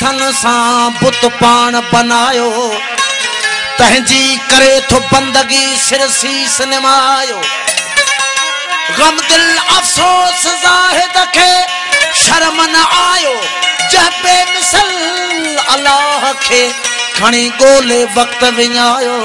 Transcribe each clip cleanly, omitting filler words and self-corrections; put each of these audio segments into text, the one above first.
हथन सा बुत पान बनायो तहजी करे थो बंदगी सिर सीस निमायो गम दिल अफसोस जाहिद के शर्म न आयो जह बेमिसल अल्लाह के खणी गोले वक्त विञायो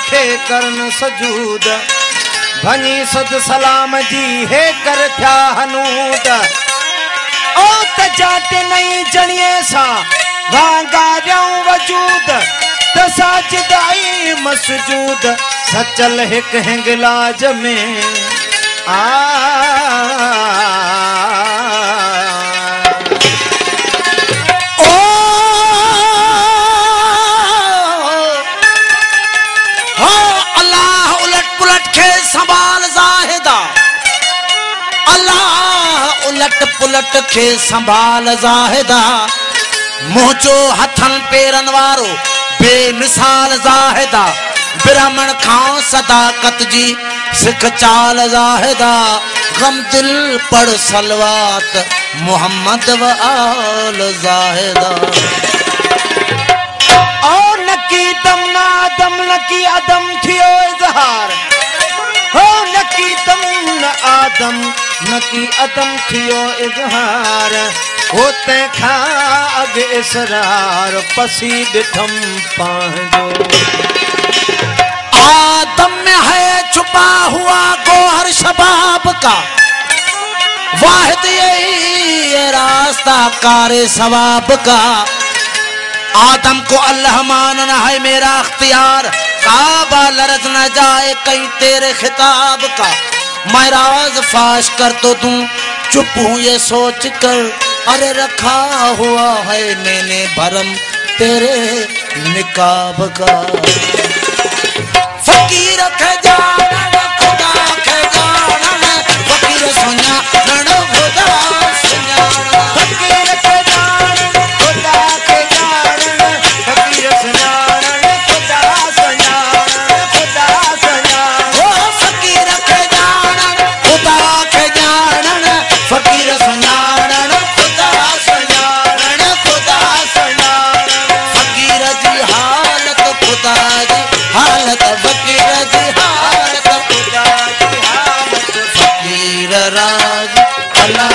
खे करन सजूद भनी सद सलाम जी हे कर थया हनूद ओ त जाते नहीं जणिए सा वांगारियों वजूद त साजदाई मसजूद सचल हिक हिंगलाज में पुलट के संभाल जाहिदा मोजो हथन पेरन वारो बेमिसाल जाहिदा ब्राह्मण खां सदाकत जी सिख चाल जाहिदा गम दिल पढ़ सलवात मोहम्मद व आल जाहिदा और नकी दम ना दम नकी अदम थियो इजहार हो नकी दम न आदम नकी अदम थियो इजहार होते खा अग इसरार पसी दिठम पांजो आदम में है छुपा हुआ गोहर शबाब का वाहिद यही रास्ता कारे सवाब का आदम को अल्लाह मानना है मेरा अख्तियार काबा लरज न जाए कहीं तेरे खिताब का मैं राज फाश कर तो दूं चुप हूं ये सोच कर अरे रखा हुआ है मैंने भरम तेरे निकाब का फकीर के जानन खुदा के जानन फकीर सोना रण खुदा सोना फकीर के जानन खुदा के जानन फकीर सोना रण खुदा सोना खुदा सोना ओ फकीर के जानन खुदा के जानन फकीर सोना रण खुदा सोना रण खुदा सोना फकीर जी हालत खुदा जी हालत फकीर जी हालत खुदा जी हालत फकीर राज अल्लाह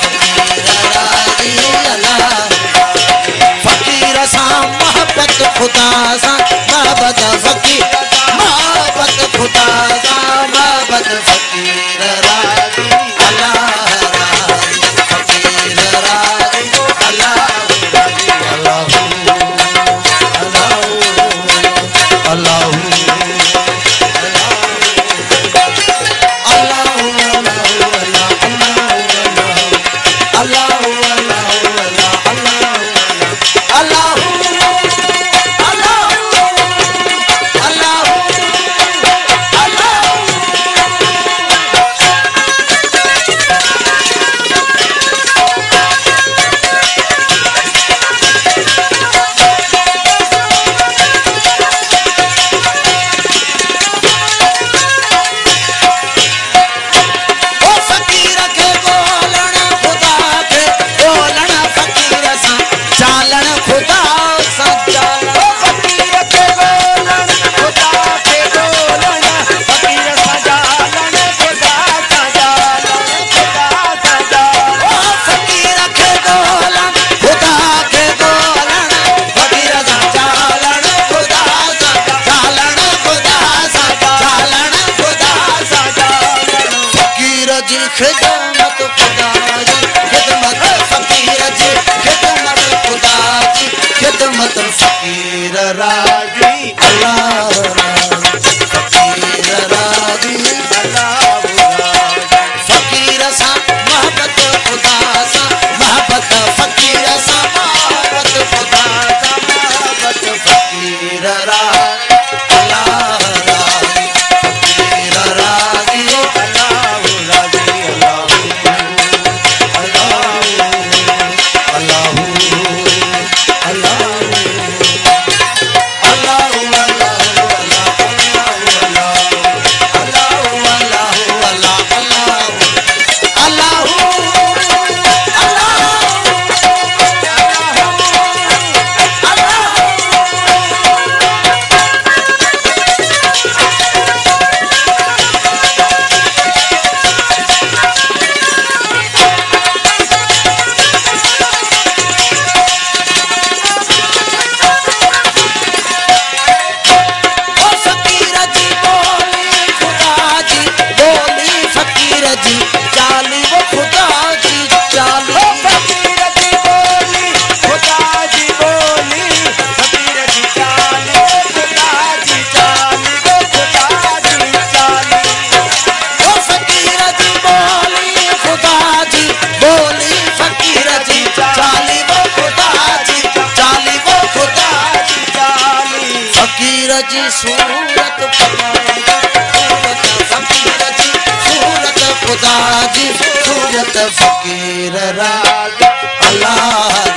फकीर राज अल्लाह फकीर सा मोहब्बत खुदा सा मोहब्बत फकीर मोहब्बत खुदा सा मोहब्बत फकीर राज अल्लाह फकीर राज अल्लाह खिदमत खुदा जी खिदमत फकीर जी खिदमत खुदा जी खिदमत फकीर राजी अल्लाह फकीर राजी अल्लाह फकीर सा मोहब्बत खुदा सा मोहब्बत फकीर सा मोहब्बत खुदा सा मोहब्बत फकीर राजी अल्लाह जी सूरत खुदा जी सूरत खुदा जी सूरत फकीर राज अल्लाह